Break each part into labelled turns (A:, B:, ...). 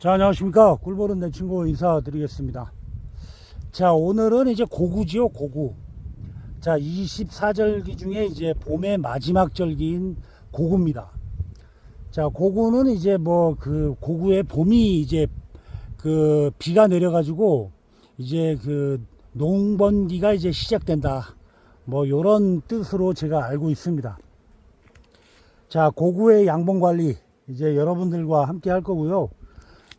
A: 자, 안녕하십니까. 꿀벌은 내 친구 인사드리겠습니다. 자, 오늘은 이제 고구지요, 고구. 자, 24절기 중에 이제 봄의 마지막 절기인 고구입니다. 자, 고구는 이제 뭐 그 고구의 봄이 이제 그 비가 내려가지고 이제 그 농번기가 이제 시작된다. 뭐 요런 뜻으로 제가 알고 있습니다. 자, 고구의 양봉 관리 이제 여러분들과 함께 할 거고요.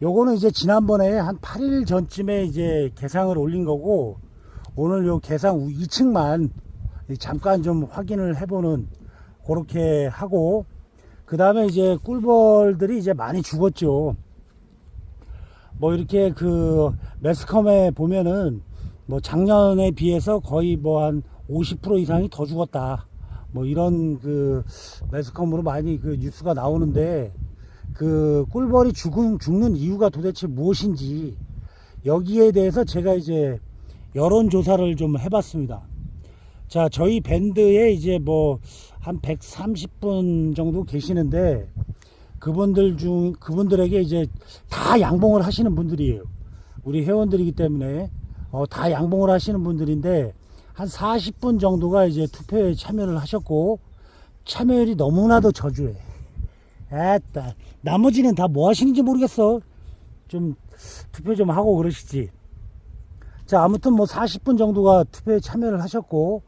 A: 요거는 이제 지난번에 한 8일 전쯤에 이제 개상을 올린 거고, 오늘 요 개상 2층만 잠깐 좀 확인을 해보는 그렇게 하고, 그 다음에 이제 꿀벌들이 이제 많이 죽었죠. 뭐 이렇게 그 매스컴에 보면은 뭐 작년에 비해서 거의 뭐 한 50% 이상이 더 죽었다. 뭐 이런 그 매스컴으로 많이 그 뉴스가 나오는데, 그 꿀벌이 죽는 이유가 도대체 무엇인지 여기에 대해서 제가 이제 여론조사를 좀 해봤습니다. 자, 저희 밴드에 이제 뭐 한 130분 정도 계시는데, 그분들에게 이제 다 양봉을 하시는 분들이에요. 우리 회원들이기 때문에 다 양봉을 하시는 분들인데, 한 40분 정도가 이제 투표에 참여를 하셨고, 참여율이 너무나도 저조해. 에따, 나머지는 다 뭐 하시는지 모르겠어. 좀 투표 좀 하고 그러시지. 자, 아무튼 뭐 40분 정도가 투표에 참여를 하셨고,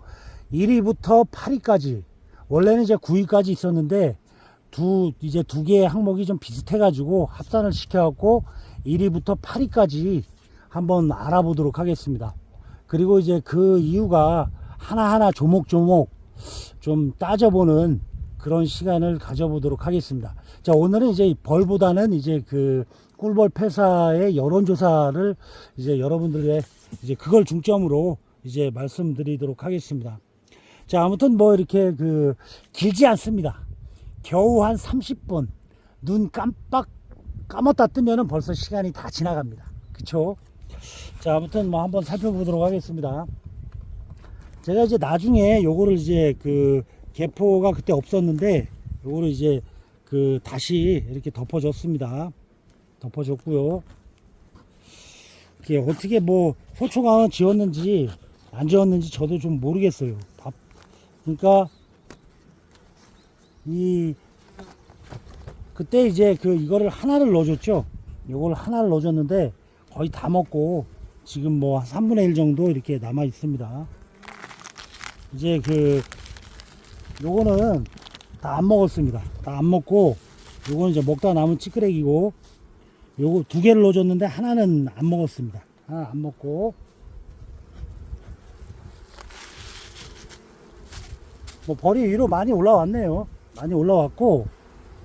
A: 1위부터 8위까지, 원래는 이제 9위까지 있었는데 이제 두 개의 항목이 좀 비슷해가지고 합산을 시켜갖고 1위부터 8위까지 한번 알아보도록 하겠습니다. 그리고 이제 그 이유가 하나하나 조목조목 좀 따져보는 그런 시간을 가져보도록 하겠습니다. 자, 오늘은 이제 벌보다는 이제 그 꿀벌 폐사의 여론조사를 이제 여러분들의 이제 그걸 중점으로 이제 말씀드리도록 하겠습니다. 자, 아무튼 뭐 이렇게 그 길지 않습니다. 겨우 한 30분. 눈 깜빡 감았다 뜨면은 벌써 시간이 다 지나갑니다. 그쵸? 자, 아무튼 뭐 한번 살펴보도록 하겠습니다. 제가 이제 나중에 요거를 이제 그 개포가 그때 없었는데 요거를 이제 그 다시 이렇게 덮어줬습니다. 덮어줬고요. 이게 어떻게 뭐 소초강은 지었는지 안 지었는지 저도 좀 모르겠어요. 그러니까 그때 이제 그 이거를 하나를 넣어줬죠. 요걸 하나를 넣어줬는데 거의 다 먹고 지금 뭐 3분의 1 정도 이렇게 남아 있습니다. 이제 그 요거는 다 안 먹었습니다. 다 안 먹고, 요거는 이제 먹다 남은 찌끄레기고, 요거 두 개를 넣어줬는데 하나는 안 먹었습니다. 하나 안 먹고, 뭐 벌이 위로 많이 올라왔네요. 많이 올라왔고,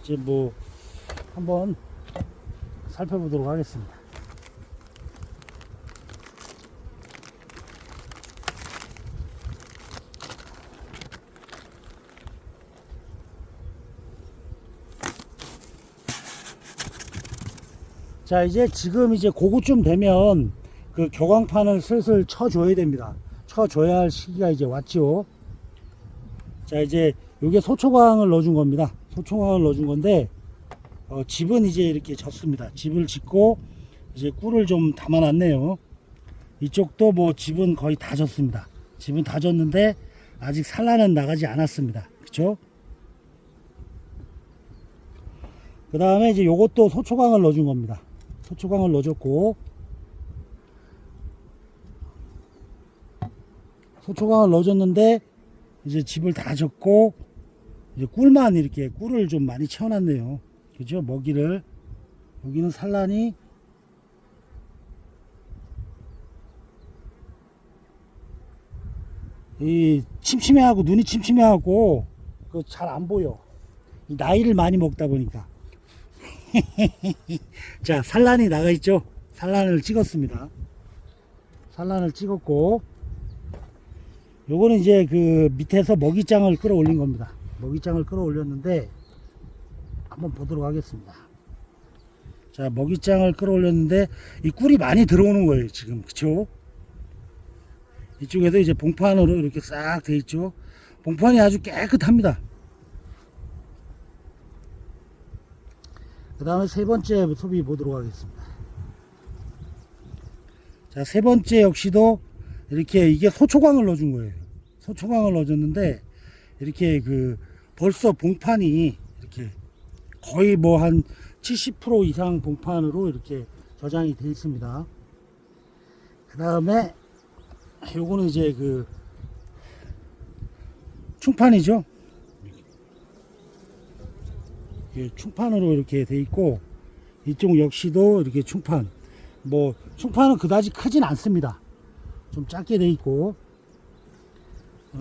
A: 이제 뭐 한번 살펴보도록 하겠습니다. 자, 이제 지금 이제 고구쯤 되면 그 교광판을 슬슬 쳐줘야 됩니다. 쳐줘야 할 시기가 이제 왔죠. 자, 이제 요게 소초광을 넣어준 겁니다. 소초광을 넣어준 건데, 집은 이제 이렇게 졌습니다. 집을 짓고 이제 꿀을 좀 담아놨네요. 이쪽도 뭐 집은 거의 다 졌습니다. 집은 다 졌는데 아직 산란은 나가지 않았습니다. 그쵸? 그 다음에 이제 요것도 소초광을 넣어준 겁니다. 소초광을 넣어줬고, 소초광을 넣어줬는데 이제 집을 다 졌고, 이제 꿀만 이렇게 꿀을 좀 많이 채워놨네요. 그죠? 먹이를. 여기는 산란이 이 침침해하고 눈이 침침해하고 그 잘 안 보여. 이 나이를 많이 먹다 보니까. 자, 산란이 나가 있죠. 산란을 찍었습니다. 산란을 찍었고, 요거는 이제 그 밑에서 먹이장을 끌어올린 겁니다. 먹이장을 끌어올렸는데 한번 보도록 하겠습니다. 자, 먹이장을 끌어올렸는데 이 꿀이 많이 들어오는 거예요, 지금. 그쵸? 이쪽에도 이제 봉판으로 이렇게 싹 돼 있죠. 봉판이 아주 깨끗합니다. 그 다음에 세 번째 소비 보도록 하겠습니다. 자, 세 번째 역시도 이렇게 이게 소초광을 넣어준 거예요. 소초광을 넣어줬는데 이렇게 그 벌써 봉판이 이렇게 거의 뭐 한 70% 이상 봉판으로 이렇게 저장이 되어 있습니다. 그 다음에 요거는 이제 그 충판이죠. 충판으로 이렇게 돼 있고, 이쪽 역시도 이렇게 충판. 뭐 충판은 그다지 크진 않습니다. 좀 작게 돼 있고,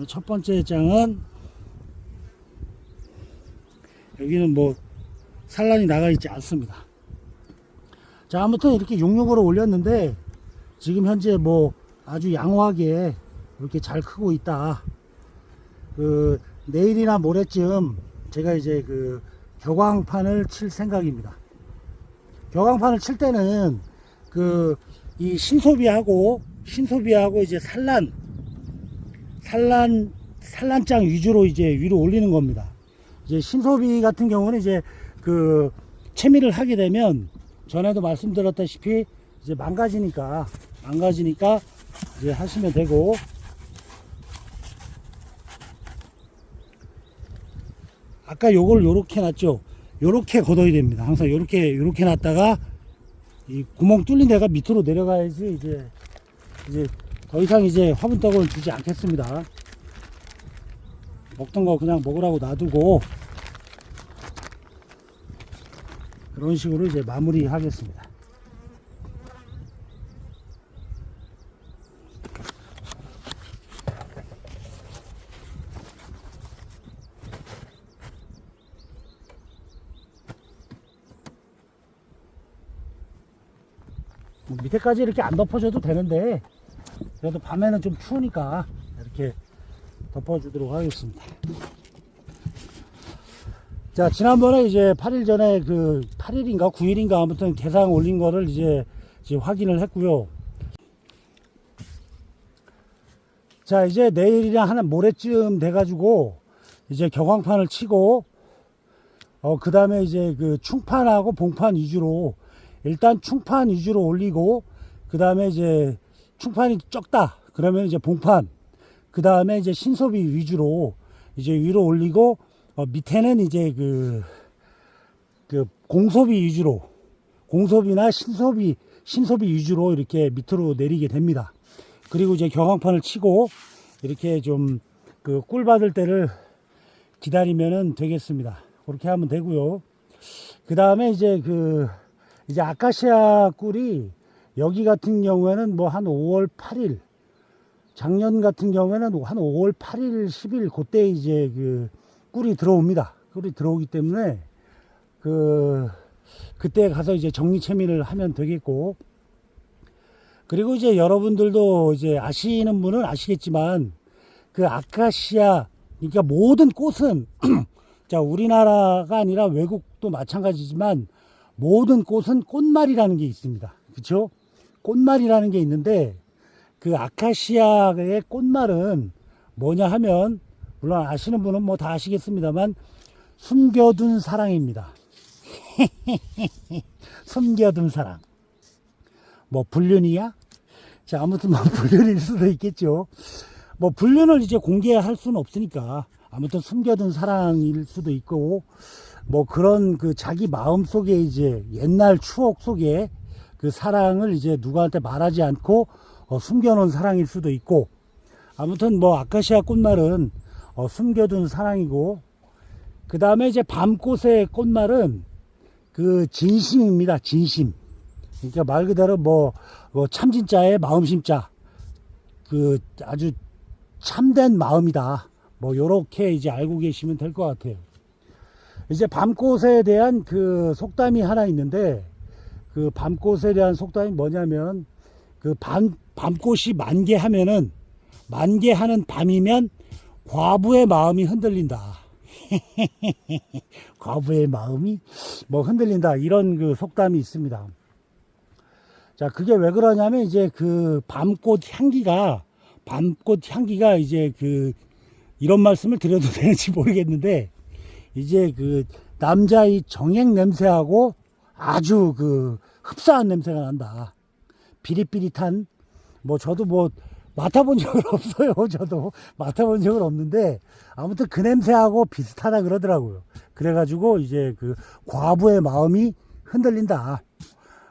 A: 첫 번째 장은 여기는 뭐 산란이 나가 있지 않습니다. 자, 아무튼 이렇게 용역으로 올렸는데 지금 현재 뭐 아주 양호하게 이렇게 잘 크고 있다. 그 내일이나 모레쯤 제가 이제 그 격광판을 칠 생각입니다. 격광판을 칠 때는 그 이 신소비하고 이제 산란장 위주로 이제 위로 올리는 겁니다. 이제 신소비 같은 경우는 이제 그 채미를 하게 되면 전에도 말씀드렸다시피 이제 망가지니까 이제 하시면 되고, 아까 요걸 요렇게 놨죠. 요렇게 걷어야 됩니다. 항상 요렇게 놨다가 이 구멍 뚫린 데가 밑으로 내려가야지 이제 더 이상 이제 화분떡을 주지 않겠습니다. 먹던 거 그냥 먹으라고 놔두고 그런 식으로 이제 마무리 하겠습니다. 밑에까지 이렇게 안 덮어줘도 되는데 그래도 밤에는 좀 추우니까 이렇게 덮어주도록 하겠습니다. 자, 지난번에 이제 8일 전에 그 8일인가 9일인가 아무튼 개상 올린 거를 이제 확인을 했고요. 자, 이제 내일이나 한 모레쯤 돼가지고 이제 격광판을 치고 그 다음에 이제 그 충판하고 봉판 위주로, 일단 충판 위주로 올리고, 그 다음에 이제 충판이 적다 그러면 이제 봉판, 그 다음에 이제 신소비 위주로 이제 위로 올리고, 밑에는 이제 그 공소비 위주로, 공소비나 신소비 위주로 이렇게 밑으로 내리게 됩니다. 그리고 이제 격광판을 치고 이렇게 좀 그 꿀 받을 때를 기다리면은 되겠습니다. 그렇게 하면 되고요. 그 다음에 이제 이제 아카시아 꿀이 여기 같은 경우에는 뭐 한 5월 8일, 작년 같은 경우에는 한 5월 8일, 10일 그때 이제 그 꿀이 들어옵니다. 꿀이 들어오기 때문에 그때 가서 이제 정리 채미를 하면 되겠고, 그리고 이제 여러분들도 이제 아시는 분은 아시겠지만 그 아카시아, 그러니까 모든 꽃은 자, 우리나라가 아니라 외국도 마찬가지지만 모든 꽃은 꽃말이라는 게 있습니다. 그렇죠? 꽃말이라는 게 있는데 그 아카시아의 꽃말은 뭐냐 하면, 물론 아시는 분은 뭐 다 아시겠습니다만 숨겨둔 사랑입니다. 숨겨둔 사랑. 뭐 불륜이야? 자, 아무튼 뭐 불륜일 수도 있겠죠. 뭐 불륜을 이제 공개할 수는 없으니까 아무튼 숨겨둔 사랑일 수도 있고, 뭐 그런 그 자기 마음 속에 이제 옛날 추억 속에 그 사랑을 이제 누구한테 말하지 않고 숨겨놓은 사랑일 수도 있고, 아무튼 뭐 아카시아 꽃말은 숨겨둔 사랑이고, 그 다음에 이제 밤꽃의 꽃말은 그 진심입니다. 진심. 그러니까 말 그대로 뭐 참진자의 마음심자, 그 아주 참된 마음이다. 뭐 요렇게 이제 알고 계시면 될 것 같아요. 이제 밤꽃에 대한 그 속담이 하나 있는데, 그 밤꽃에 대한 속담이 뭐냐면, 그 밤꽃이 만개하면은, 만개하는 밤이면 과부의 마음이 흔들린다. 과부의 마음이 뭐 흔들린다, 이런 그 속담이 있습니다. 자, 그게 왜 그러냐면 이제 그 밤꽃 향기가 이제 그 이런 말씀을 드려도 되는지 모르겠는데, 이제 그 남자의 정액 냄새하고 아주 그 흡사한 냄새가 난다. 비릿비릿한 뭐 저도 뭐 맡아본 적은 없어요. 저도 맡아본 적은 없는데 아무튼 그 냄새하고 비슷하다 그러더라고요. 그래가지고 이제 그 과부의 마음이 흔들린다.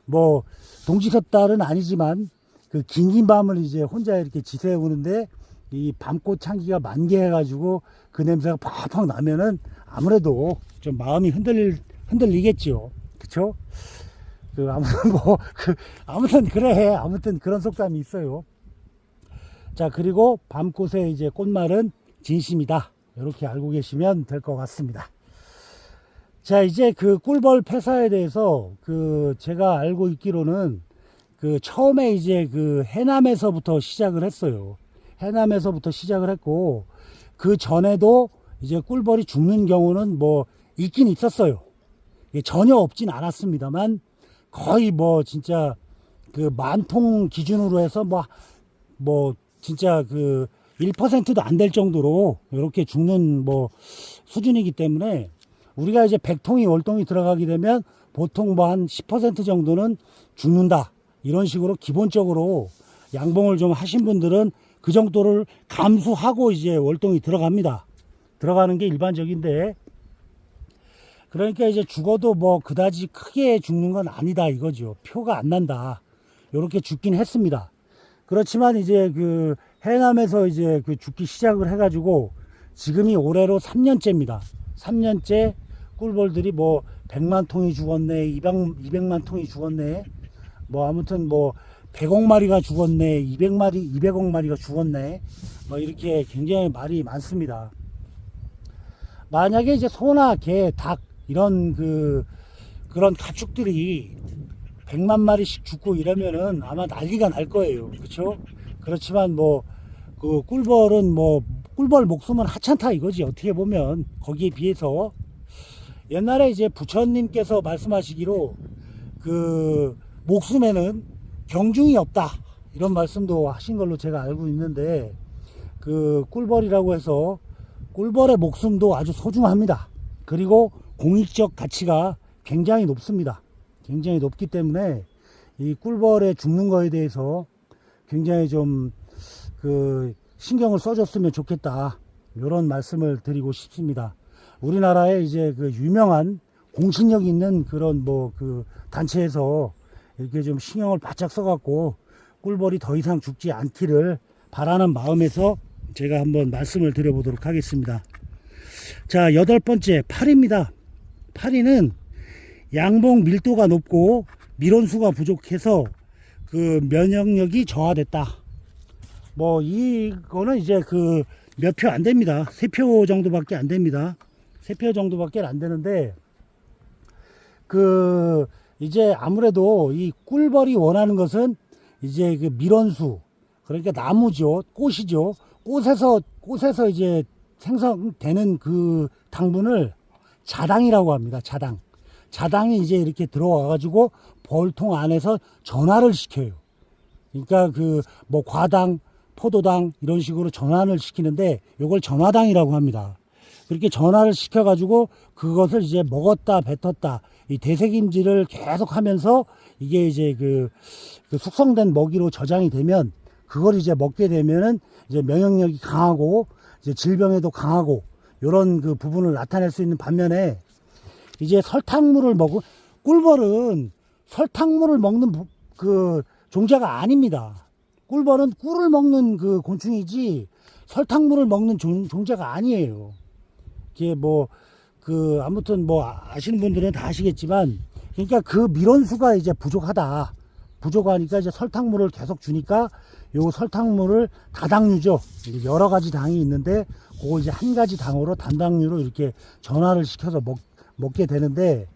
A: 뭐 동지섣달은 아니지만 그 긴긴 밤을 이제 혼자 이렇게 지새우는데 이 밤꽃 향기가 만개해가지고 그 냄새가 팍팍 나면은 아무래도 좀 마음이 흔들리겠죠. 그쵸? 아무튼 아무튼 그래. 아무튼 그런 속담이 있어요. 자, 그리고 밤꽃의 이제 꽃말은 진심이다. 이렇게 알고 계시면 될 것 같습니다. 자, 이제 그 꿀벌 폐사에 대해서 제가 알고 있기로는 처음에 이제 해남에서부터 시작을 했어요. 해남에서부터 시작을 했고, 그 전에도 이제 꿀벌이 죽는 경우는 뭐 있긴 있었어요. 전혀 없진 않았습니다만, 거의 뭐 진짜 만통 기준으로 해서 뭐 진짜 1%도 안 될 정도로 이렇게 죽는 뭐 수준이기 때문에 우리가 이제 100통이 월동이 들어가게 되면 보통 뭐 한 10% 정도는 죽는다. 이런 식으로 기본적으로 양봉을 좀 하신 분들은 그 정도를 감수하고 이제 월동이 들어갑니다. 들어가는 게 일반적인데, 그러니까 이제 죽어도 뭐 그다지 크게 죽는 건 아니다 이거죠. 표가 안 난다. 이렇게 죽긴 했습니다. 그렇지만 이제 해남에서 이제 죽기 시작을 해가지고 지금이 올해로 3년째입니다. 3년째 꿀벌들이 뭐 100만 통이 죽었네, 200만 통이 죽었네, 뭐 아무튼 뭐 100억 마리가 죽었네, 200억 마리가 죽었네, 뭐 이렇게 굉장히 말이 많습니다. 만약에 이제 소나 개, 닭 이런 그런 가축들이 100만 마리씩 죽고 이러면은 아마 난리가 날 거예요. 그렇죠? 그렇지만 뭐 꿀벌은 뭐 꿀벌 목숨은 하찮다 이거지. 어떻게 보면 거기에 비해서 옛날에 이제 부처님께서 말씀하시기로 목숨에는 경중이 없다 이런 말씀도 하신 걸로 제가 알고 있는데, 꿀벌이라고 해서 꿀벌의 목숨도 아주 소중합니다. 그리고 공익적 가치가 굉장히 높습니다. 굉장히 높기 때문에 이 꿀벌의 죽는 거에 대해서 굉장히 좀 신경을 써줬으면 좋겠다, 이런 말씀을 드리고 싶습니다. 우리나라에 이제 유명한 공신력 있는 그런 단체에서 이렇게 좀 신경을 바짝 써갖고 꿀벌이 더 이상 죽지 않기를 바라는 마음에서 제가 한번 말씀을 드려보도록 하겠습니다. 자, 8번째 파리입니다. 파리는 양봉 밀도가 높고 밀원수가 부족해서 면역력이 저하됐다. 뭐 이거는 이제 몇 표 안 됩니다. 3표 정도밖에 안 됩니다. 3표 정도밖에 안 되는데, 이제 아무래도 이 꿀벌이 원하는 것은 이제 밀원수, 그러니까 나무죠, 꽃이죠. 꽃에서 이제 생성되는 당분을 자당이라고 합니다. 자당이 이제 이렇게 들어와 가지고 벌통 안에서 전화를 시켜요. 그러니까 뭐 과당, 포도당 이런 식으로 전환을 시키는데 요걸 전화당이라고 합니다. 그렇게 전화를 시켜 가지고 그것을 이제 먹었다 뱉었다 이 되새김질을 계속 하면서 이게 이제 숙성된 먹이로 저장이 되면 그걸 이제 먹게 되면은 이제 면역력이 강하고 이제 질병에도 강하고 요런 부분을 나타낼 수 있는 반면에, 이제 꿀벌은 설탕물을 먹는 종자가 아닙니다. 꿀벌은 꿀을 먹는 곤충이지 설탕물을 먹는 종자가 아니에요. 이게 아무튼 아시는 분들은 다 아시겠지만, 그러니까 밀원수가 이제 부족하니까 이제 설탕물을 계속 주니까 요 설탕물을 다당류죠. 여러 가지 당이 있는데 그거 이제 한 가지 당으로 단당류로 이렇게 전환을 시켜서 먹게 되는데,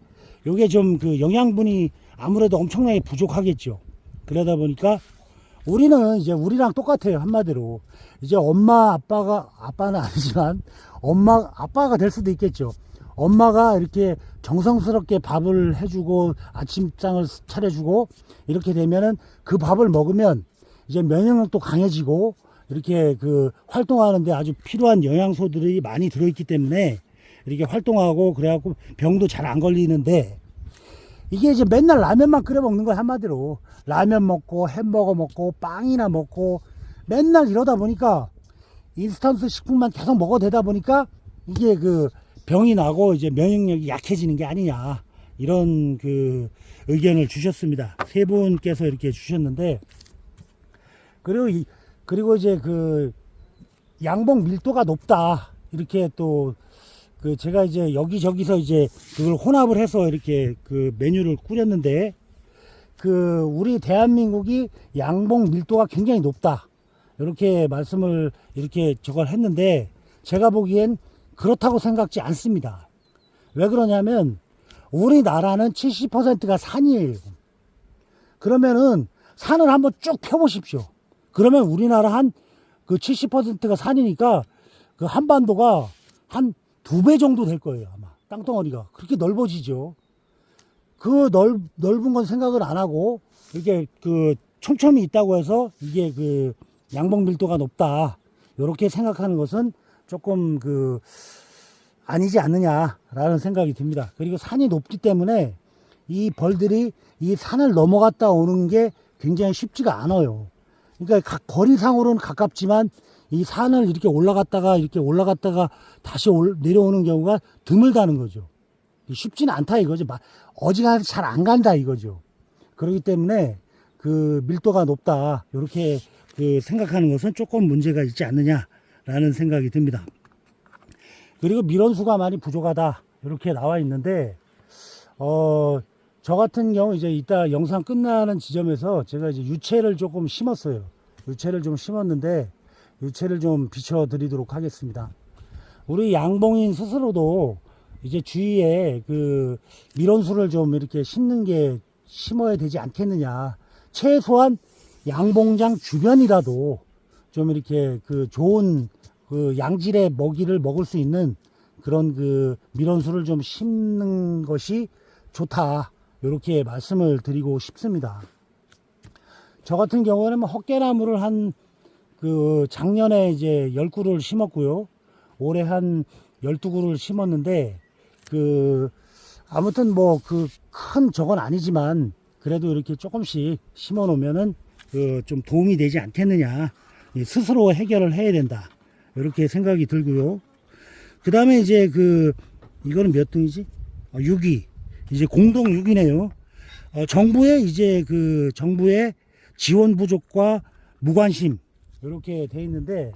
A: 요게 좀 영양분이 아무래도 엄청나게 부족하겠죠. 그러다 보니까 우리는 이제 우리랑 똑같아요. 한마디로 이제 아빠는 아니지만 아빠가 될 수도 있겠죠. 엄마가 이렇게 정성스럽게 밥을 해주고 아침상을 차려주고 이렇게 되면은 그 밥을 먹으면 이제 면역력도 강해지고 이렇게 활동하는데 아주 필요한 영양소들이 많이 들어있기 때문에 이렇게 활동하고 그래갖고 병도 잘 안 걸리는데, 이게 이제 맨날 라면만 끓여 먹는 거야, 한마디로. 라면 먹고, 햄버거 먹고, 빵이나 먹고, 맨날 이러다 보니까, 인스턴트 식품만 계속 먹어도 되다 보니까, 이게 그, 병이 나고, 이제 면역력이 약해지는 게 아니냐. 이런 그, 의견을 주셨습니다. 세 분께서 이렇게 주셨는데, 그리고 이제 그, 양봉 밀도가 높다. 이렇게 또, 그 제가 이제 여기저기서 이제 그걸 혼합을 해서 이렇게 그 메뉴를 꾸렸는데, 그 우리 대한민국이 양봉 밀도가 굉장히 높다. 이렇게 말씀을 이렇게 저걸 했는데, 제가 보기엔 그렇다고 생각지 않습니다. 왜 그러냐면, 우리나라는 70%가 산이에요. 그러면은 산을 한번 쭉 펴보십시오. 그러면 우리나라 한 그 70%가 산이니까 그 한반도가 한 2배 정도 될 거예요, 아마. 땅덩어리가. 그렇게 넓어지죠. 그 넓은 건 생각을 안 하고, 이렇게 그 촘촘히 있다고 해서 이게 그 양봉 밀도가 높다. 이렇게 생각하는 것은 조금 그 아니지 않느냐라는 생각이 듭니다. 그리고 산이 높기 때문에 이 벌들이 이 산을 넘어갔다 오는 게 굉장히 쉽지가 않아요. 그러니까 거리상으로는 가깝지만 이 산을 이렇게 올라갔다가 다시 내려오는 경우가 드물다는 거죠. 쉽지는 않다 이거죠. 어지간해서 잘 안 간다 이거죠. 그렇기 때문에 그 밀도가 높다 이렇게 그 생각하는 것은 조금 문제가 있지 않느냐라는 생각이 듭니다. 그리고 밀원수가 많이 부족하다 이렇게 나와 있는데, 저 같은 경우 이제 이따 영상 끝나는 지점에서 제가 이제 유채를 조금 심었어요. 유채를 좀 심었는데, 유채를 좀 비춰드리도록 하겠습니다. 우리 양봉인 스스로도 이제 주위에 그 밀원수를 좀 이렇게 심어야 되지 않겠느냐. 최소한 양봉장 주변이라도 좀 이렇게 그 좋은 그 양질의 먹이를 먹을 수 있는 그런 그 밀원수를 좀 심는 것이 좋다. 이렇게 말씀을 드리고 싶습니다. 저 같은 경우에는 헛개나무를 작년에 이제 10그루를 심었고요. 올해 한 12그루를 심었는데, 아무튼 큰 저건 아니지만, 그래도 이렇게 조금씩 심어 놓으면은, 좀 도움이 되지 않겠느냐. 스스로 해결을 해야 된다. 이렇게 생각이 들고요. 그 다음에 이제 이거는 몇 등이지? 6위. 이제 공동 6위네요. 정부의 정부의 지원 부족과 무관심. 이렇게 돼 있는데,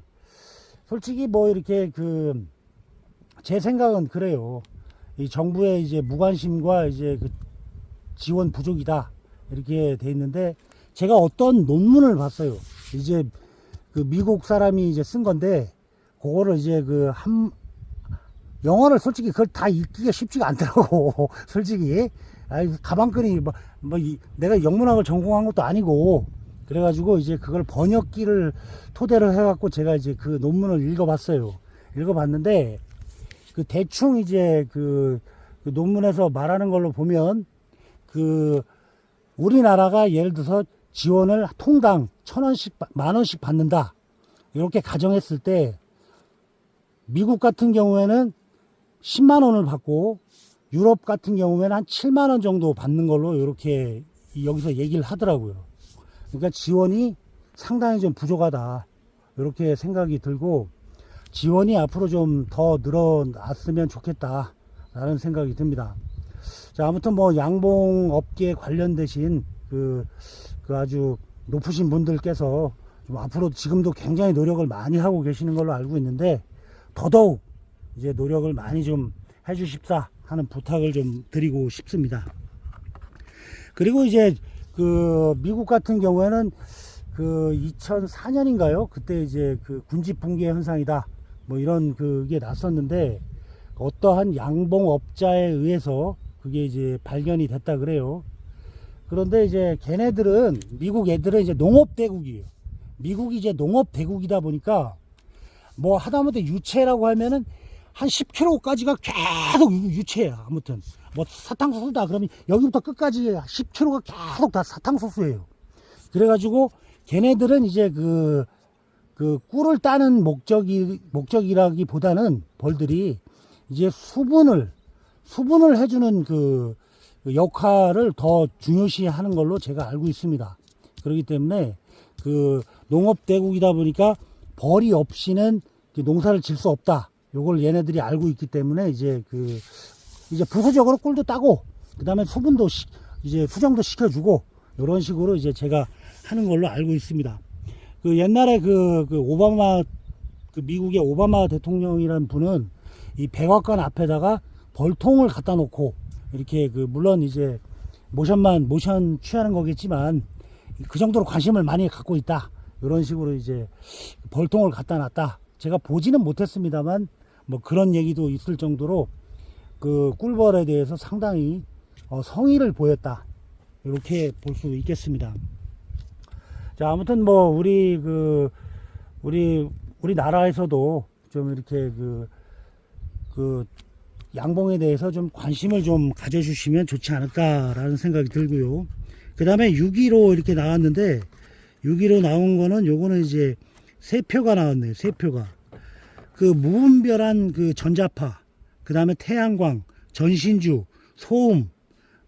A: 솔직히 이렇게 제 생각은 그래요. 이 정부의 이제 무관심과 이제 지원 부족이다. 이렇게 돼 있는데, 제가 어떤 논문을 봤어요. 이제 미국 사람이 이제 쓴 건데, 그거를 이제 영어를 솔직히 그걸 다 읽기가 쉽지가 않더라고. 솔직히. 가방끈이 내가 영문학을 전공한 것도 아니고, 그래가지고 이제 그걸 번역기를 토대로 해갖고 제가 이제 그 논문을 읽어봤어요. 읽어봤는데, 대충 이제 그 논문에서 말하는 걸로 보면, 우리나라가 예를 들어서 지원을 통당 1,000원씩, 10,000원씩 받는다. 이렇게 가정했을 때, 미국 같은 경우에는 10만원을 받고, 유럽 같은 경우에는 한 7만원 정도 받는 걸로 이렇게 여기서 얘기를 하더라고요. 그러니까 지원이 상당히 좀 부족하다. 이렇게 생각이 들고, 지원이 앞으로 좀 더 늘어났으면 좋겠다. 라는 생각이 듭니다. 자, 아무튼 양봉업계에 관련되신 아주 높으신 분들께서 좀 앞으로 지금도 굉장히 노력을 많이 하고 계시는 걸로 알고 있는데, 더더욱 이제 노력을 많이 좀 해주십사 하는 부탁을 좀 드리고 싶습니다. 그리고 이제 미국 같은 경우에는 2004년인가요? 그때 이제 군집 붕괴 현상이다. 이런 그게 났었는데, 어떠한 양봉업자에 의해서 그게 이제 발견이 됐다 그래요. 그런데 이제 미국 애들은 이제 농업대국이에요. 미국이 이제 농업대국이다 보니까, 하다못해 유채라고 하면은 한 10km까지가 계속 유채야. 아무튼 사탕수수다 그러면 여기부터 끝까지 10km가 계속 다 사탕수수예요. 그래가지고 걔네들은 이제 꿀을 따는 목적이라기보다는 벌들이 이제 수분을 해주는 그 역할을 더 중요시 하는 걸로 제가 알고 있습니다. 그렇기 때문에 그 농업대국이다 보니까 벌이 없이는 농사를 질 수 없다. 요걸 얘네들이 알고 있기 때문에 이제 이제 부수적으로 꿀도 따고 그 다음에 수분도 이제 수정도 시켜주고 이런 식으로 이제 제가 하는 걸로 알고 있습니다. 그 옛날에 그 오바마 그 미국의 오바마 대통령이라는 분은 이 백악관 앞에다가 벌통을 갖다 놓고 이렇게 물론 이제 모션 취하는 거겠지만 그 정도로 관심을 많이 갖고 있다. 이런 식으로 이제 벌통을 갖다 놨다. 제가 보지는 못했습니다만 뭐 그런 얘기도 있을 정도로 그 꿀벌에 대해서 상당히 성의를 보였다. 이렇게 볼 수 있겠습니다. 자, 아무튼 뭐 우리 나라에서도 좀 이렇게 그 양봉에 대해서 좀 관심을 좀 가져주시면 좋지 않을까라는 생각이 들고요. 그 다음에 6.15 이렇게 나왔는데 6.15 나온 거는 요거는 이제 세 표가 나왔네요. 세 표가. 그 무분별한 그 전자파, 그 다음에 태양광, 전신주, 소음,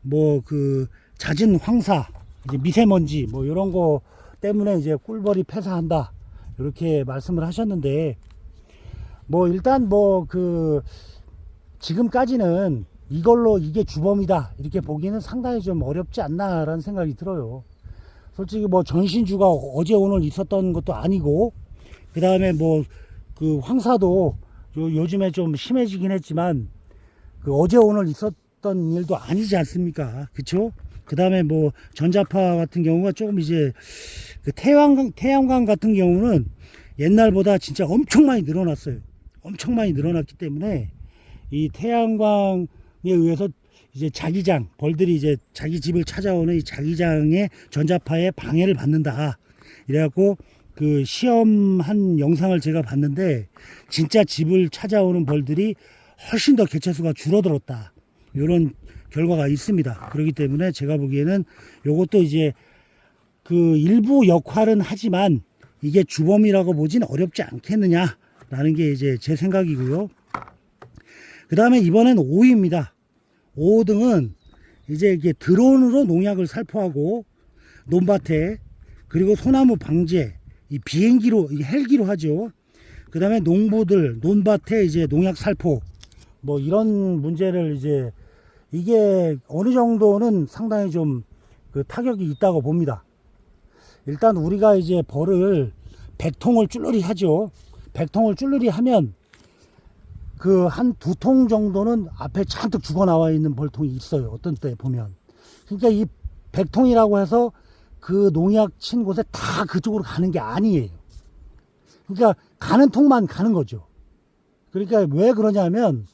A: 뭐 그 잦은 황사, 이제 미세먼지 뭐 이런 거 때문에 이제 꿀벌이 폐사한다. 이렇게 말씀을 하셨는데 뭐 일단 뭐 지금까지는 이걸로 이게 주범이다 이렇게 보기는 상당히 좀 어렵지 않나라는 생각이 들어요. 솔직히 뭐 전신주가 어제 오늘 있었던 것도 아니고 그 다음에 뭐 그 황사도 요즘에 좀 심해지긴 했지만 그 어제 오늘 있었던 일도 아니지 않습니까? 그쵸? 그 다음에 뭐 전자파 같은 경우가 조금 이제 그 태양광 같은 경우는 옛날보다 진짜 엄청 많이 늘어났어요. 엄청 많이 늘어났기 때문에 이 태양광에 의해서 이제 자기장, 벌들이 이제 자기 집을 찾아오는 이 자기장의 전자파에 방해를 받는다. 이래갖고 그 시험한 영상을 제가 봤는데 진짜 집을 찾아오는 벌들이 훨씬 더 개체수가 줄어들었다. 이런 결과가 있습니다. 그렇기 때문에 제가 보기에는 요것도 이제 그 일부 역할은 하지만 이게 주범이라고 보진 어렵지 않겠느냐라는 게 이제 제 생각이고요. 그 다음에 이번엔 5호입니다. 5호 등은 이제 이게 드론으로 농약을 살포하고 논밭에 그리고 소나무 방제 이 비행기로 헬기로 하죠. 그 다음에 농부들 논밭에 이제 농약 살포 뭐 이런 문제를 이제 이게 어느 정도는 상당히 좀 그 타격이 있다고 봅니다. 일단 우리가 이제 벌을 100통을 쭈르리 하죠. 100통을 쭈르리 하면 그 한 2통 정도는 앞에 잔뜩 죽어 나와 있는 벌통이 있어요. 어떤 때 보면. 그러니까 이 100통이라고 해서 그 농약 친 곳에 다 그쪽으로 가는 게 아니에요. 그러니까 가는 통만 가는 거죠. 그러니까 왜 그러냐면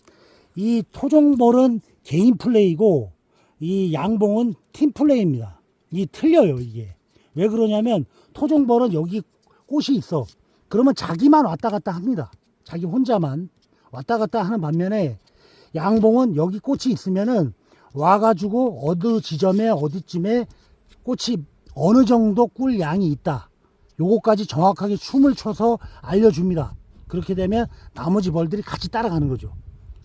A: 이 토종벌은 개인 플레이고 이 양봉은 팀 플레이입니다. 이 틀려요, 이게. 왜 그러냐면 토종벌은 여기 꽃이 있어. 그러면 자기만 왔다 갔다 합니다. 자기 혼자만 왔다 갔다 하는 반면에 양봉은 여기 꽃이 있으면은 와가지고 어느 지점에 어디쯤에 꽃이 어느 정도 꿀 양이 있다. 요거까지 정확하게 춤을 춰서 알려줍니다. 그렇게 되면 나머지 벌들이 같이 따라가는 거죠.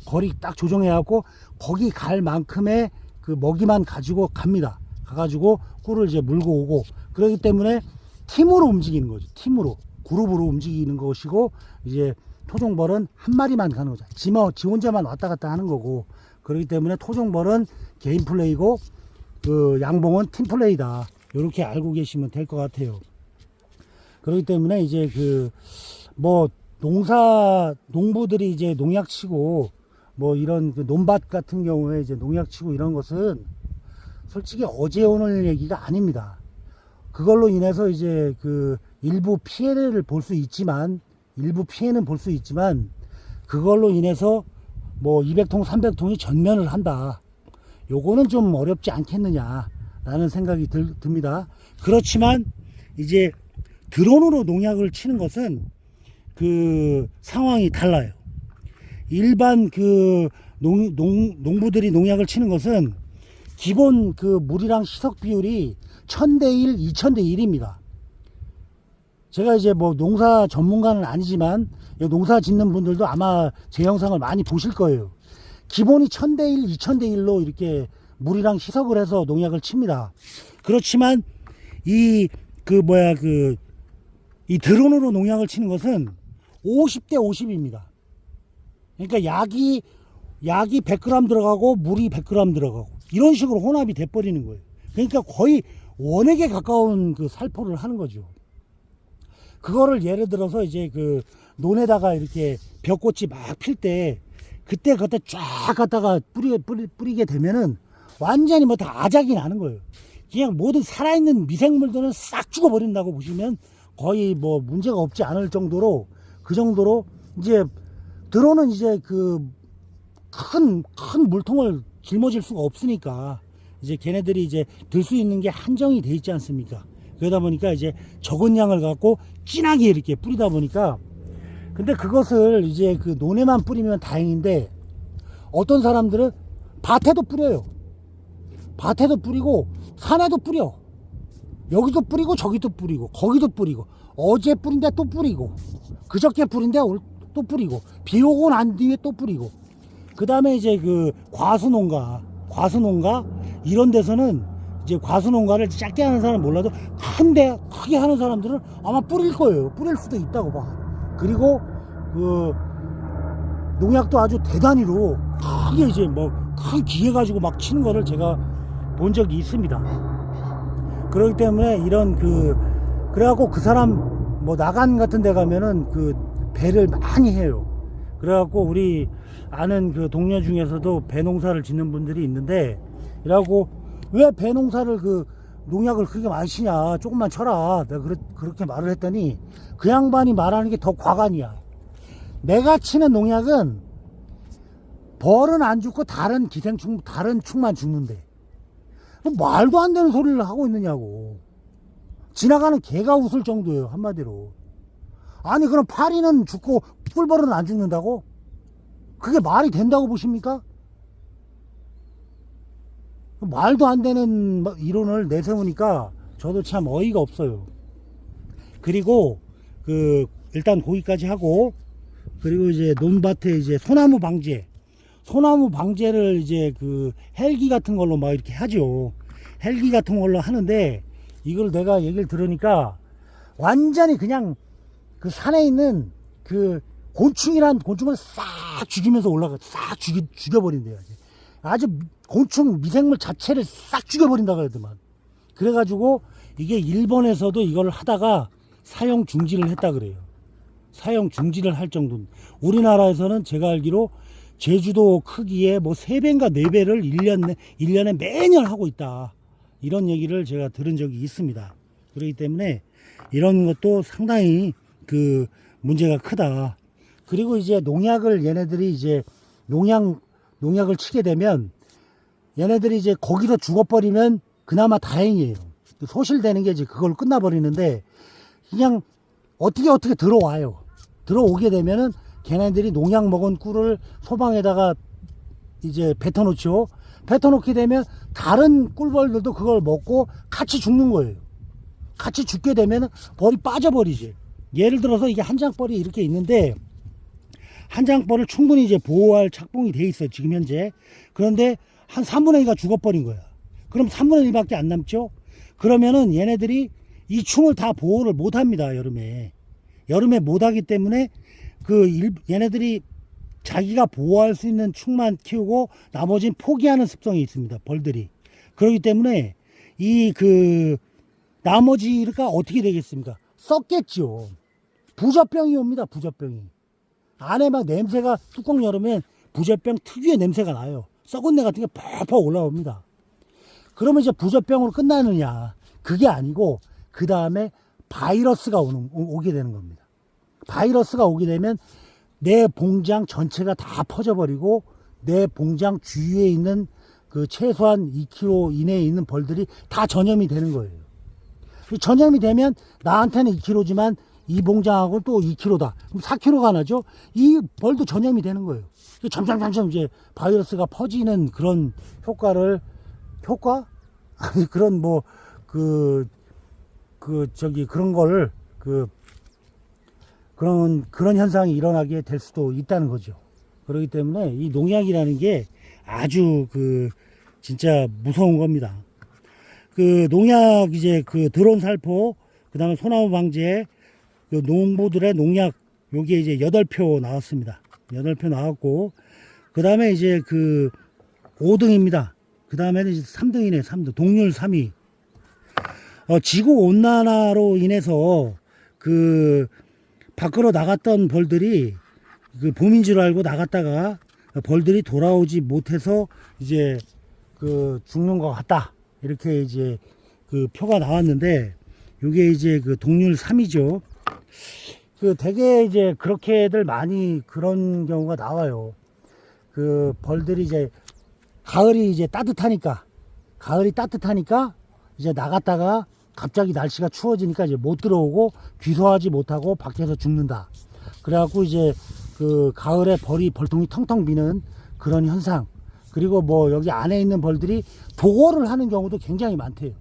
A: 거리 딱 조정해갖고 거기 갈 만큼의 그 먹이만 가지고 갑니다. 가가지고 꿀을 이제 물고 오고 그렇기 때문에 팀으로 움직이는 거죠. 팀으로 그룹으로 움직이는 것이고 이제 토종벌은 한 마리만 가는 거죠. 지 혼자만 왔다 갔다 하는 거고 그렇기 때문에 토종벌은 개인 플레이고 그 양봉은 팀 플레이다. 이렇게 알고 계시면 될 것 같아요. 그렇기 때문에 이제 뭐 농부들이 이제 농약 치고 뭐 이런 그 논밭 같은 경우에 이제 농약 치고 이런 것은 솔직히 어제 오늘 얘기가 아닙니다. 그걸로 인해서 이제 그 일부 피해를 볼 수 있지만 일부 피해는 볼 수 있지만 그걸로 인해서 뭐 200통 300통이 전면을 한다. 요거는 좀 어렵지 않겠느냐 라는 생각이 듭니다. 그렇지만 이제 드론으로 농약을 치는 것은 그 상황이 달라요. 일반 그 농부들이 농약을 치는 것은 기본 그 물이랑 시석 비율이 1000대1, 2000대1입니다. 제가 이제 뭐 농사 전문가는 아니지만 농사 짓는 분들도 아마 제 영상을 많이 보실 거예요. 기본이 1000대1, 2000대1로 이렇게 물이랑 희석을 해서 농약을 칩니다. 그렇지만 이 드론으로 농약을 치는 것은 50대 50입니다. 그러니까 약이 100g 들어가고 물이 100g 들어가고 이런 식으로 혼합이 돼버리는 거예요. 그러니까 거의 원액에 가까운 그 살포를 하는 거죠. 그거를 예를 들어서 이제 그 논에다가 이렇게 벽꽃이 막 필 때 그때 쫙 갖다가 뿌리게 되면은 완전히 뭐 다 아작이 나는 거예요. 그냥 모든 살아있는 미생물들은 싹 죽어버린다고 보시면 거의 뭐 문제가 없지 않을 정도로 그 정도로 이제 드론은 이제 그 큰 물통을 짊어질 수가 없으니까 이제 걔네들이 이제 들 수 있는 게 한정이 돼 있지 않습니까? 그러다 보니까 이제 적은 양을 갖고 진하게 이렇게 뿌리다 보니까 근데 그것을 이제 그 논에만 뿌리면 다행인데 어떤 사람들은 밭에도 뿌려요. 밭에도 뿌리고 산에도 뿌려. 여기도 뿌리고 저기도 뿌리고 거기도 뿌리고 어제 뿌린데 또 뿌리고 그저께 뿌린데 또 뿌리고 비 오고 난 뒤에 또 뿌리고 그 다음에 이제 그 과수농가 이런 데서는 이제 과수농가를 작게 하는 사람은 몰라도 크게 하는 사람들은 아마 뿌릴 거예요. 뿌릴 수도 있다고 봐. 그리고 그 농약도 아주 대단히로 크게 이제 뭐 큰 기계 가지고 막 치는 거를 제가 본 적이 있습니다. 그렇기 때문에 이런 그래갖고 그 사람 뭐 나간 같은 데 가면은 그 배를 많이 해요. 그래갖고 우리 아는 그 동료 중에서도 배 농사를 짓는 분들이 있는데 이라고 왜 배 농사를 그 농약을 그렇게 많이 치냐 조금만 쳐라 내가 그렇게 말을 했더니 그 양반이 말하는 게 더 과간이야. 내가 치는 농약은 벌은 안 죽고 다른 축만 죽는데 말도 안 되는 소리를 하고 있느냐고. 지나가는 개가 웃을 정도예요 한마디로. 아니 그럼 파리는 죽고 꿀벌은 안 죽는다고? 그게 말이 된다고 보십니까? 말도 안 되는 이론을 내세우니까 저도 참 어이가 없어요. 그리고 일단 거기까지 하고 그리고 이제 논밭에 이제 소나무 방제를 이제 그 헬기 같은 걸로 막 이렇게 하죠. 헬기 같은 걸로 하는데 이걸 내가 얘기를 들으니까 완전히 그냥 그 산에 있는 그 곤충이란 곤충을 싹 죽이면서 싹 죽여버린대요. 아주 곤충 미생물 자체를 싹 죽여버린다 그러더만. 그래가지고 이게 일본에서도 이걸 하다가 사용 중지를 했다 그래요. 사용 중지를 할 정도. 우리나라에서는 제가 알기로 제주도 크기에 뭐 3배인가 4배를 1년에 매년 하고 있다. 이런 얘기를 제가 들은 적이 있습니다. 그렇기 때문에 이런 것도 상당히 그 문제가 크다. 그리고 이제 농약을 얘네들이 이제 농약을 치게 되면 얘네들이 이제 거기서 죽어버리면 그나마 다행이에요. 소실되는 게 이제 그걸 끝나버리는데 그냥 어떻게 들어와요. 들어오게 되면은 걔네들이 농약 먹은 꿀을 소방에다가 이제 뱉어놓죠. 뱉어놓게 되면 다른 꿀벌들도 그걸 먹고 같이 죽는 거예요. 같이 죽게 되면 벌이 빠져버리지. 예를 들어서 이게 한장벌이 이렇게 있는데 한장벌을 충분히 이제 보호할 착봉이 돼 있어 지금 현재. 그런데 한 3분의 2가 죽어버린 거야. 그럼 3분의 1밖에 안 남죠. 그러면은 얘네들이 이 충을 다 보호를 못 합니다. 여름에 못 하기 때문에 얘네들이 자기가 보호할 수 있는 충만 키우고 나머지는 포기하는 습성이 있습니다. 벌들이. 그렇기 때문에 나머지가 어떻게 되겠습니까? 썩겠죠. 부젖병이 옵니다. 부젖병이. 안에 막 냄새가 뚜껑 열으면 부젖병 특유의 냄새가 나요. 썩은 내 같은 게 펄펄 올라옵니다. 그러면 이제 부젖병으로 끝나느냐? 그게 아니고 그 다음에 바이러스가 오게 되는 겁니다. 바이러스가 오게 되면 내 봉장 전체가 다 퍼져버리고 내 봉장 주위에 있는 그 최소한 2km 이내에 있는 벌들이 다 전염이 되는 거예요. 전염이 되면 나한테는 2kg지만 이 봉장하고 또 2kg다. 그럼 4kg가 나죠? 이 벌도 전염이 되는 거예요. 점점 이제 바이러스가 퍼지는 그런 효과? 아니, 그런 그런 현상이 일어나게 될 수도 있다는 거죠. 그렇기 때문에 이 농약이라는 게 아주 진짜 무서운 겁니다. 그 농약 이제 그 드론 살포, 그 다음에 소나무 방제, 그 농부들의 농약 요게 이제 8표 나왔습니다. 8표 나왔고, 그 다음에 이제 그 5등입니다. 그 다음에는 이제 3등이네, 3등. 동률 3위. 지구 온난화로 인해서 그 밖으로 나갔던 벌들이 그 봄인 줄 알고 나갔다가 벌들이 돌아오지 못해서 이제 그 죽는 것 같다. 이렇게 이제 그 표가 나왔는데, 요게 이제 그 동률 3위죠. 그 되게 이제 그렇게들 많이 그런 경우가 나와요. 그 벌들이 이제 가을이 이제 따뜻하니까 이제 나갔다가 갑자기 날씨가 추워지니까 이제 못 들어오고 귀소하지 못하고 밖에서 죽는다. 그래갖고 이제 그 가을에 벌통이 텅텅 비는 그런 현상. 그리고 뭐 여기 안에 있는 벌들이 도거를 하는 경우도 굉장히 많대요.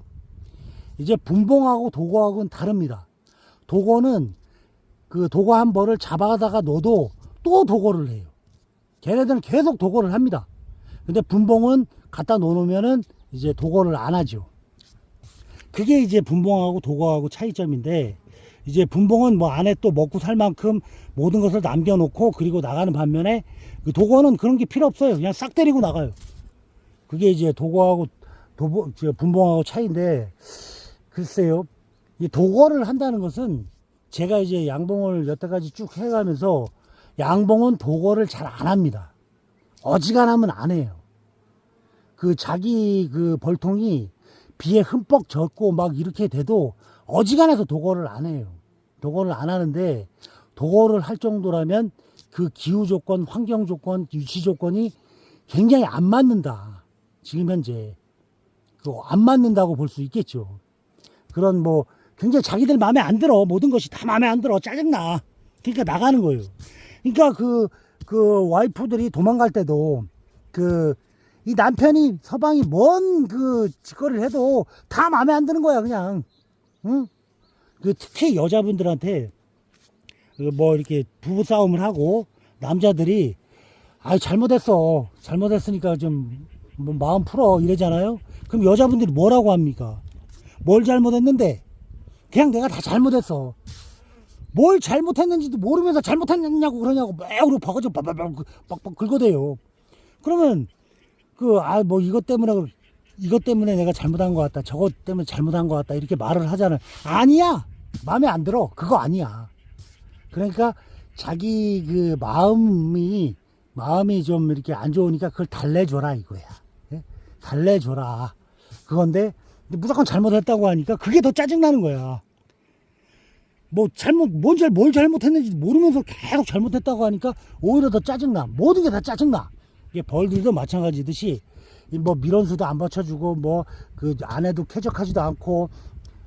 A: 이제 분봉하고 도거하고는 다릅니다. 도거는 그 도거 한 벌을 잡아다가 넣어도 또 도거를 해요. 걔네들은 계속 도거를 합니다. 근데 분봉은 갖다 놓으면은 이제 도거를 안 하죠. 그게 이제 분봉하고 도거하고 차이점인데, 이제 분봉은 뭐 안에 또 먹고 살 만큼 모든 것을 남겨놓고 그리고 나가는 반면에, 그 도거는 그런 게 필요 없어요. 그냥 싹 때리고 나가요. 그게 이제 도거하고 분봉하고 차이인데, 글쎄요, 이 도거를 한다는 것은 제가 이제 양봉을 여태까지 쭉 해가면서 양봉은 도거를 잘 안 합니다. 어지간하면 안 해요. 그 자기 그 벌통이 비에 흠뻑 젖고 막 이렇게 돼도 어지간해서 도거를 안 해요. 도거를 안 하는데, 도거를 할 정도라면 그 기후 조건, 환경 조건, 유치 조건이 굉장히 안 맞는다. 지금 현재 안 맞는다고 볼 수 있겠죠. 그런 뭐 굉장히 자기들 마음에 안 들어. 모든 것이 다 마음에 안 들어. 짜증나. 그러니까 나가는 거예요. 그러니까 그 와이프들이 도망갈 때도 이 남편이 서방이 뭔 그 짓거리를 해도 다 마음에 안 드는 거야, 그냥. 응? 그 특히 여자분들한테 뭐 이렇게 부부 싸움을 하고 남자들이 잘못했으니까 좀 뭐 마음 풀어 이러잖아요. 그럼 여자분들이 뭐라고 합니까? 뭘 잘못했는데? 그냥 내가 다 잘못했어. 뭘 잘못했는지도 모르면서 잘못했냐고 그러냐고 매우 바가지고 빡빡 긁어대요. 그러면 뭐 이것 때문에 내가 잘못한 것 같다, 저것 때문에 잘못한 것 같다, 이렇게 말을 하잖아요. 아니야, 마음에 안 들어. 그거 아니야. 그러니까 자기 그 마음이 좀 이렇게 안 좋으니까 그걸 달래줘라 이거야. 예? 달래줘라. 그건데 무조건 잘못했다고 하니까 그게 더 짜증나는 거야. 뭘 잘못했는지 모르면서 계속 잘못했다고 하니까 오히려 더 짜증나. 모든 게 다 짜증나. 이게 벌들도 마찬가지듯이 뭐 밀원수도 안 받쳐주고 뭐 그 안에도 쾌적하지도 않고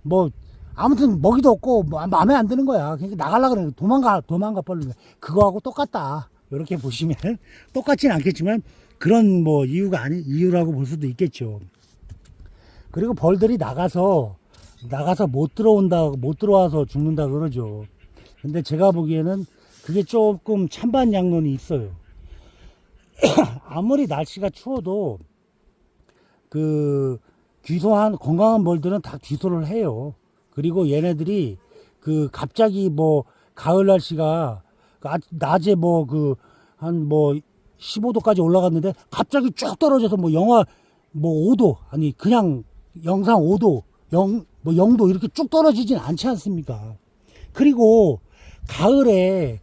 A: 뭐 아무튼 먹이도 없고 뭐 마음에 안 드는 거야. 그러니까 나가려고 그래. 도망가 벌로. 그거하고 똑같다. 이렇게 보시면 똑같진 않겠지만 그런 뭐 이유라고 볼 수도 있겠죠. 그리고 벌들이 나가서 못 들어와서 죽는다 그러죠. 근데 제가 보기에는 그게 조금 찬반양론이 있어요. 아무리 날씨가 추워도 그 귀소한 건강한 벌들은 다 귀소를 해요. 그리고 얘네들이 갑자기 뭐 가을 날씨가 낮에 한 15도까지 올라갔는데 갑자기 쭉 떨어져서 뭐 영하 5도 아니 그냥 영상 5도 0도 이렇게 쭉 떨어지진 않지 않습니까? 그리고 가을에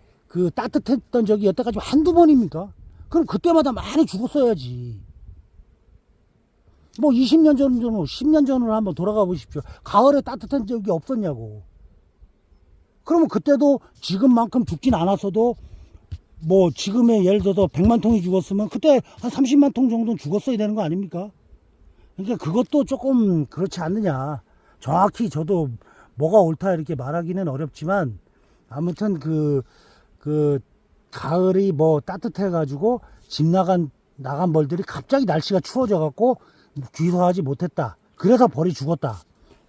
A: 따뜻했던 적이 여태까지 한두 번입니까? 그럼 그때마다 많이 죽었어야지. 뭐 20년 전으로 10년 전으로 한번 돌아가 보십시오. 가을에 따뜻한 적이 없었냐고. 그러면 그때도 지금만큼 죽진 않았어도 뭐 지금의 예를 들어서 100만 통이 죽었으면 그때 한 30만 통 정도는 죽었어야 되는 거 아닙니까? 그러니까 그것도 조금 그렇지 않느냐. 정확히 저도 뭐가 옳다 이렇게 말하기는 어렵지만 아무튼 가을이 뭐 따뜻해 가지고 집 나간 벌들이 갑자기 날씨가 추워져 갖고 귀소하지 못했다. 그래서 벌이 죽었다.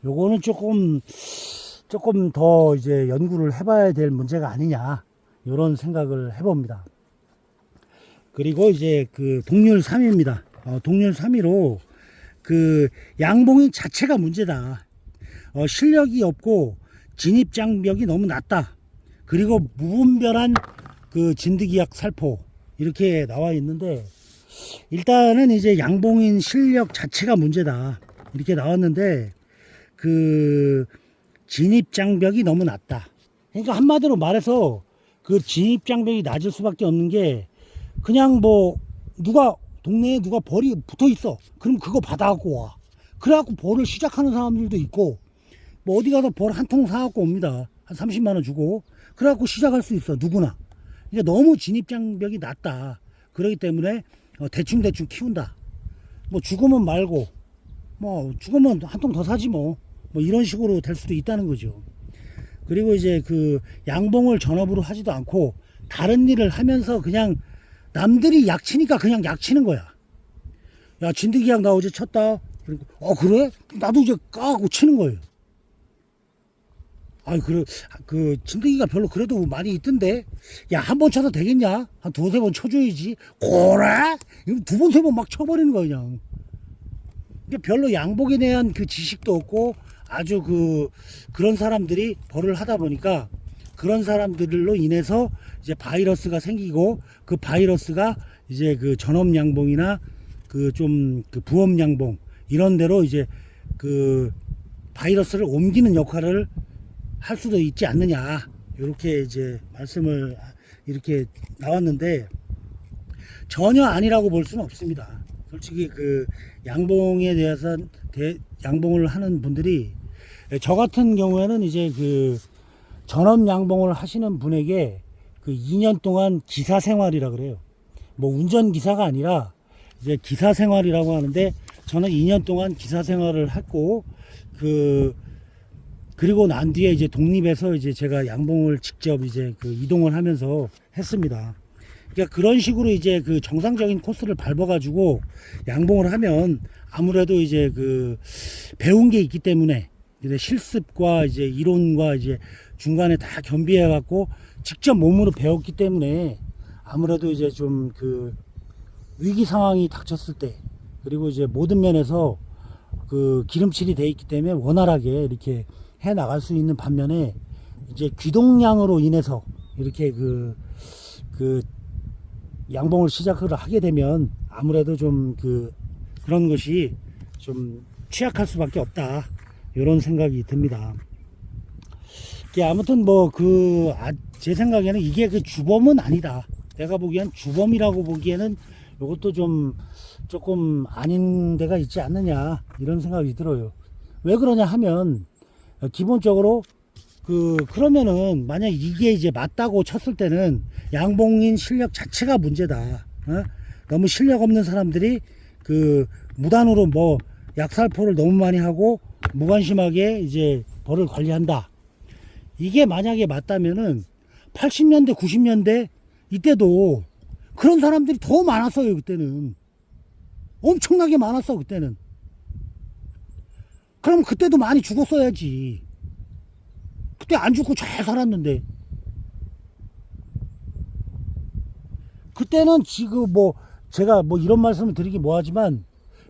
A: 요거는 조금 더 이제 연구를 해봐야 될 문제가 아니냐. 이런 생각을 해봅니다. 그리고 이제 동률 3위입니다. 동률 3위로 그 양봉인 자체가 문제다. 실력이 없고 진입 장벽이 너무 낮다. 그리고 무분별한 그 진드기약 살포 이렇게 나와 있는데, 일단은 이제 양봉인 실력 자체가 문제다 이렇게 나왔는데, 그 진입 장벽이 너무 낮다. 그러니까 한마디로 말해서 그 진입 장벽이 낮을 수밖에 없는 게, 그냥 뭐 누가 동네에 누가 벌이 붙어 있어. 그럼 그거 받아갖고 와. 그래갖고 벌을 시작하는 사람들도 있고, 뭐 어디 가서 벌 한 통 사갖고 옵니다. 한 30만 원 주고. 그래갖고 시작할 수 있어, 누구나. 그러니까 너무 진입장벽이 낮다. 그렇기 때문에 대충 키운다. 뭐 죽으면 말고, 뭐 죽으면 한 통 더 사지 뭐 이런 식으로 될 수도 있다는 거죠. 그리고 이제 그 양봉을 전업으로 하지도 않고 다른 일을 하면서 그냥 남들이 약치니까 그냥 약치는 거야. 야, 진드기약 나 어제 쳤다. 그리고 그래? 나도 이제 까고 치는 거예요. 아이, 그래, 그 진드기가 별로 그래도 많이 있던데. 야, 한 번 쳐도 되겠냐? 한 두세 번 쳐줘야지. 그래? 두 번, 세 번 막 쳐버리는 거야, 그냥. 근데 별로 양복에 대한 그 지식도 없고, 아주 그런 사람들이 벌을 하다 보니까, 그런 사람들로 인해서 이제 바이러스가 생기고, 그 바이러스가 이제 그 전업 양봉이나 그 부업 양봉, 이런 데로 이제 그 바이러스를 옮기는 역할을 할 수도 있지 않느냐, 이렇게 이제 말씀을 이렇게 나왔는데, 전혀 아니라고 볼 수는 없습니다. 솔직히 그 양봉에 대해서 양봉을 하는 분들이, 저 같은 경우에는 이제 그 전업 양봉을 하시는 분에게 그 2년 동안 기사 생활이라 그래요. 뭐 운전기사가 아니라 이제 기사 생활이라고 하는데, 저는 2년 동안 기사 생활을 했고, 그리고 난 뒤에 이제 독립해서 이제 제가 양봉을 직접 이제 그 이동을 하면서 했습니다. 그러니까 그런 식으로 이제 그 정상적인 코스를 밟아가지고 양봉을 하면 아무래도 이제 그 배운 게 있기 때문에, 이제 실습과 이제 이론과 이제 중간에 다 겸비해갖고 직접 몸으로 배웠기 때문에, 아무래도 이제 좀 그 위기 상황이 닥쳤을 때, 그리고 이제 모든 면에서 그 기름칠이 돼 있기 때문에 원활하게 이렇게 해 나갈 수 있는 반면에, 이제 귀동량으로 인해서 이렇게 그 양봉을 시작을 하게 되면 아무래도 좀 그런 것이 좀 취약할 수밖에 없다, 이런 생각이 듭니다. 아무튼 뭐 제 생각에는 이게 그 주범은 아니다. 내가 보기엔 주범이라고 보기에는 이것도 조금 아닌 데가 있지 않느냐, 이런 생각이 들어요. 왜 그러냐 하면, 기본적으로 그러면은 만약 이게 이제 맞다고 쳤을 때는 양봉인 실력 자체가 문제다. 너무 실력 없는 사람들이 무단으로 뭐 약살포를 너무 많이 하고 무관심하게 이제 벌을 관리한다. 이게 만약에 맞다면은 80년대 90년대 이때도 그런 사람들이 더 많았어요. 그때는 엄청나게 많았어. 그때는. 그럼 그때도 많이 죽었어야지. 그때 안 죽고 잘 살았는데. 그때는 지금 뭐 제가 뭐 이런 말씀을 드리기 뭐하지만,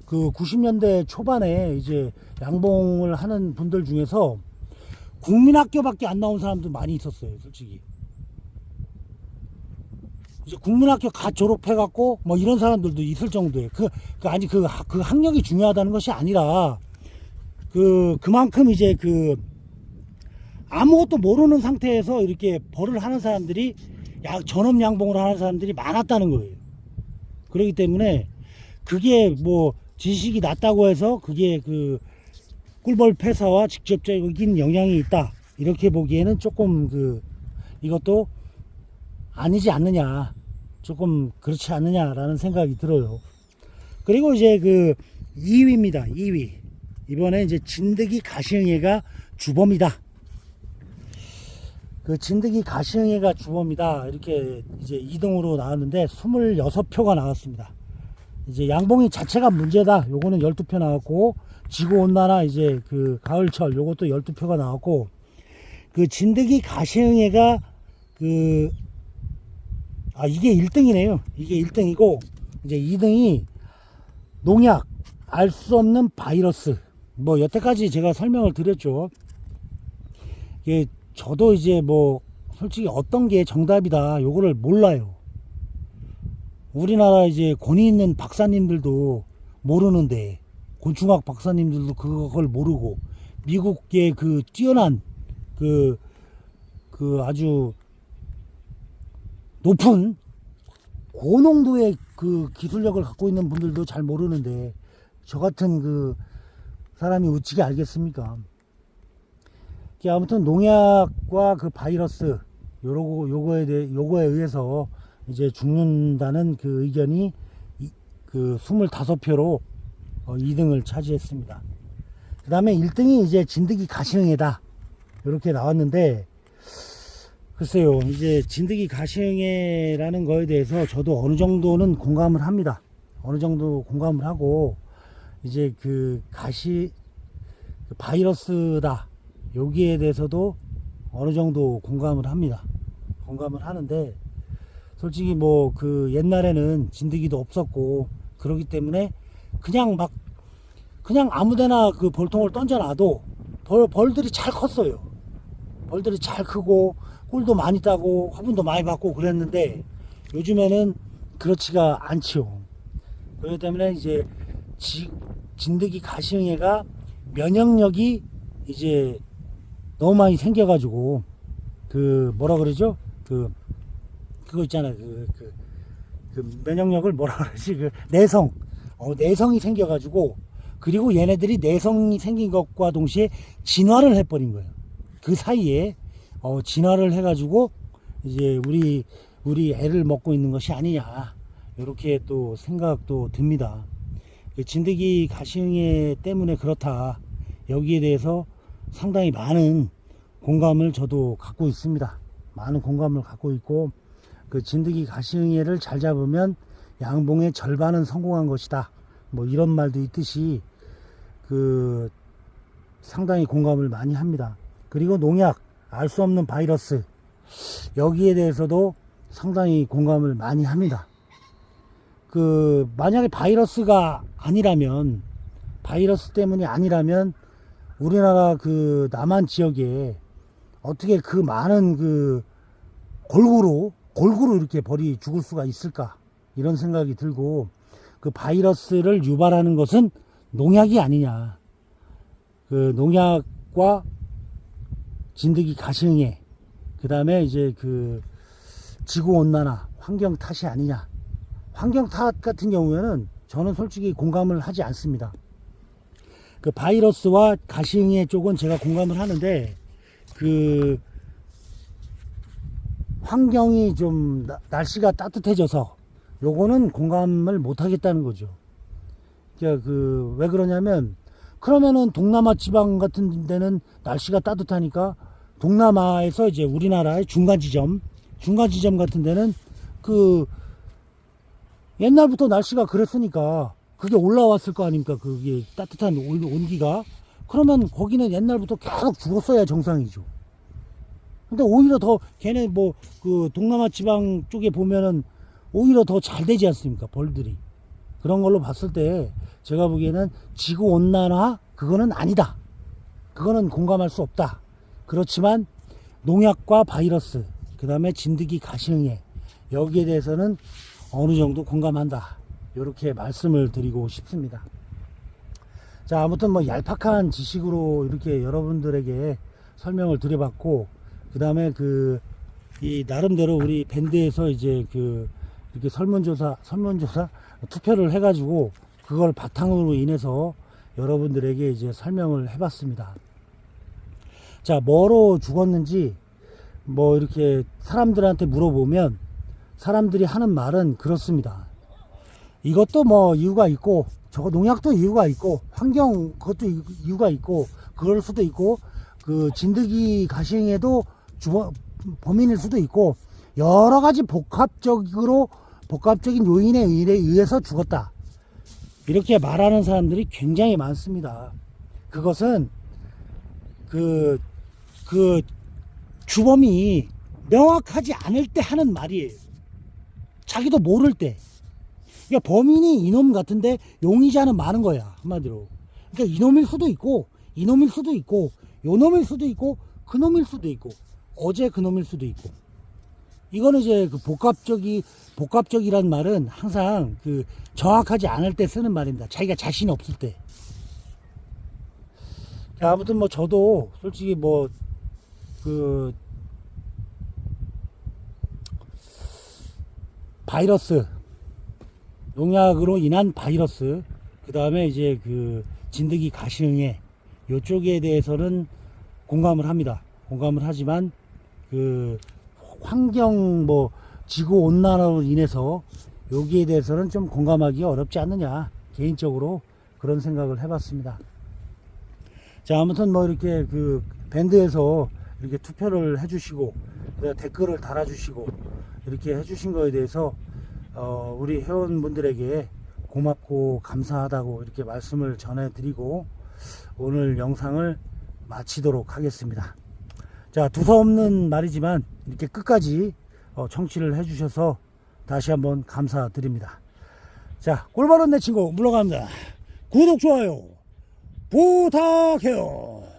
A: 그 90년대 초반에 이제 양봉을 하는 분들 중에서 국민학교밖에 안 나온 사람도 많이 있었어요. 솔직히 이제 국민학교 갓 졸업해갖고 뭐 이런 사람들도 있을 정도예요. 아니 그 학력이 중요하다는 것이 아니라, 그만큼 이제 아무것도 모르는 상태에서 이렇게 벌을 하는 사람들이, 전업 양봉을 하는 사람들이 많았다는 거예요. 그렇기 때문에 그게 뭐 지식이 낮다고 해서 그게 꿀벌 폐사와 직접적인 영향이 있다, 이렇게 보기에는 조금 이것도 아니지 않느냐, 조금 그렇지 않느냐라는 생각이 들어요. 그리고 이제 2위입니다. 2위. 이번에 이제 진드기 가시응해가 주범이다. 진드기 가시응해가 주범이다, 이렇게 이제 2등으로 나왔는데 26표가 나왔습니다. 이제 양봉이 자체가 문제다, 요거는 12표 나왔고, 지구온난화 이제 가을철 요것도 12표가 나왔고, 진드기 가시응해가 이게 1등이네요. 이게 1등이고, 이제 2등이 농약, 알 수 없는 바이러스. 뭐 여태까지 제가 설명을 드렸죠. 예, 저도 이제 뭐 솔직히 어떤 게 정답이다 요거를 몰라요. 우리나라 이제 권위 있는 박사님들도 모르는데, 곤충학 박사님들도 그걸 모르고, 미국의 그 뛰어난 그 아주 높은 고농도의 그 기술력을 갖고 있는 분들도 잘 모르는데, 저 같은 그 사람이 어찌게 알겠습니까? 아무튼 농약과 그 바이러스 요거에 의해서 이제 죽는다는 그 의견이 그 25표로 2등을 차지했습니다. 그 다음에 1등이 이제 진드기 가시응해다 이렇게 나왔는데, 글쎄요, 이제 진드기 가시응해라는 거에 대해서 저도 어느 정도는 공감을 합니다. 어느 정도 공감을 하고, 이제 그 바이러스다 여기에 대해서도 어느 정도 공감을 합니다. 공감을 하는데, 솔직히 뭐 그 옛날에는 진드기도 없었고 그러기 때문에 그냥 아무데나 그 벌통을 던져놔도 벌들이 잘 컸어요. 벌들이 잘 크고 꿀도 많이 따고 화분도 많이 받고 그랬는데, 요즘에는 그렇지가 않지요. 그렇기 때문에 이제 진드기 가시응해가 면역력이 이제 너무 많이 생겨가지고, 그 뭐라 그러죠? 그거 있잖아요. 그 면역력을 뭐라 그러지? 그 내성이 생겨가지고, 그리고 얘네들이 내성이 생긴 것과 동시에 진화를 해버린 거예요. 그 사이에 진화를 해가지고 이제 우리 애를 먹고 있는 것이 아니냐, 이렇게 또 생각도 듭니다. 그 진드기 가시응해 때문에 그렇다, 여기에 대해서 상당히 많은 공감을 저도 갖고 있습니다. 많은 공감을 갖고 있고, 그 진드기 가시응해를 잘 잡으면 양봉의 절반은 성공한 것이다, 뭐 이런 말도 있듯이 그 상당히 공감을 많이 합니다. 그리고 농약, 알 수 없는 바이러스, 여기에 대해서도 상당히 공감을 많이 합니다. 그 만약에 바이러스가 아니라면, 바이러스 때문이 아니라면 우리나라 그 남한 지역에 어떻게 그 많은 그 골고루 이렇게 벌이 죽을 수가 있을까, 이런 생각이 들고, 그 바이러스를 유발하는 것은 농약이 아니냐, 그 농약과 진드기 가시응해, 그 다음에 이제 그 지구온난화, 환경 탓이 아니냐. 환경 탓 같은 경우에는 저는 솔직히 공감을 하지 않습니다. 그 바이러스와 가시응해 쪽은 제가 공감을 하는데, 그 환경이 좀 날씨가 따뜻해져서 요거는 공감을 못 하겠다는 거죠. 그러니까 왜 그러냐면, 그러면은 동남아 지방 같은 데는 날씨가 따뜻하니까 동남아에서 이제 우리나라의 중간 지점 같은 데는 그 옛날부터 날씨가 그랬으니까 그게 올라왔을 거 아닙니까? 그게 따뜻한 온기가. 그러면 거기는 옛날부터 계속 죽었어야 정상이죠. 근데 오히려 더 걔네 뭐 그 동남아 지방 쪽에 보면은 오히려 더 잘 되지 않습니까? 벌들이. 그런 걸로 봤을 때 제가 보기에는 지구 온난화 그거는 아니다. 그거는 공감할 수 없다. 그렇지만 농약과 바이러스, 그 다음에 진드기 가시응해, 여기에 대해서는 어느 정도 공감한다, 이렇게 말씀을 드리고 싶습니다. 자, 아무튼 뭐 얄팍한 지식으로 이렇게 여러분들에게 설명을 드려봤고, 그 다음에 이 나름대로 우리 밴드에서 이제 이렇게 설문조사 투표를 해가지고 그걸 바탕으로 인해서 여러분들에게 이제 설명을 해봤습니다. 자, 뭐로 죽었는지 뭐 이렇게 사람들한테 물어보면 사람들이 하는 말은 그렇습니다. 이것도 뭐 이유가 있고, 저거 농약도 이유가 있고, 환경 그것도 이유가 있고, 그럴 수도 있고, 그 진드기 가시응해도 범인일 수도 있고, 여러 가지 복합적인 요인에 의해서 죽었다, 이렇게 말하는 사람들이 굉장히 많습니다. 그것은 그 주범이 명확하지 않을 때 하는 말이에요. 자기도 모를 때. 그러니까 범인이 이놈 같은데 용의자는 많은 거야, 한마디로. 그러니까 이놈일 수도 있고, 이놈일 수도 있고, 요놈일 수도 있고, 그놈일 수도 있고, 어제 그놈일 수도 있고. 이거는 이제 그 복합적이란 말은 항상 그 정확하지 않을 때 쓰는 말입니다. 자기가 자신이 없을 때. 자, 아무튼 뭐 저도 솔직히 뭐 그 바이러스, 농약으로 인한 바이러스, 그 다음에 이제 그 진드기 가시응해 요쪽에 대해서는 공감을 합니다. 공감을 하지만 그 환경 뭐 지구 온난화로 인해서 여기에 대해서는 좀 공감하기 어렵지 않느냐, 개인적으로 그런 생각을 해봤습니다. 자, 아무튼 뭐 이렇게 그 밴드에서 이렇게 투표를 해주시고 댓글을 달아주시고 이렇게 해주신 거에 대해서 우리 회원분들에게 고맙고 감사하다고 이렇게 말씀을 전해드리고 오늘 영상을 마치도록 하겠습니다. 자, 두서없는 말이지만 이렇게 끝까지 청취를 해주셔서 다시 한번 감사드립니다. 자, 꼴바른 내 친구 물러갑니다. 구독, 좋아요 부탁해요.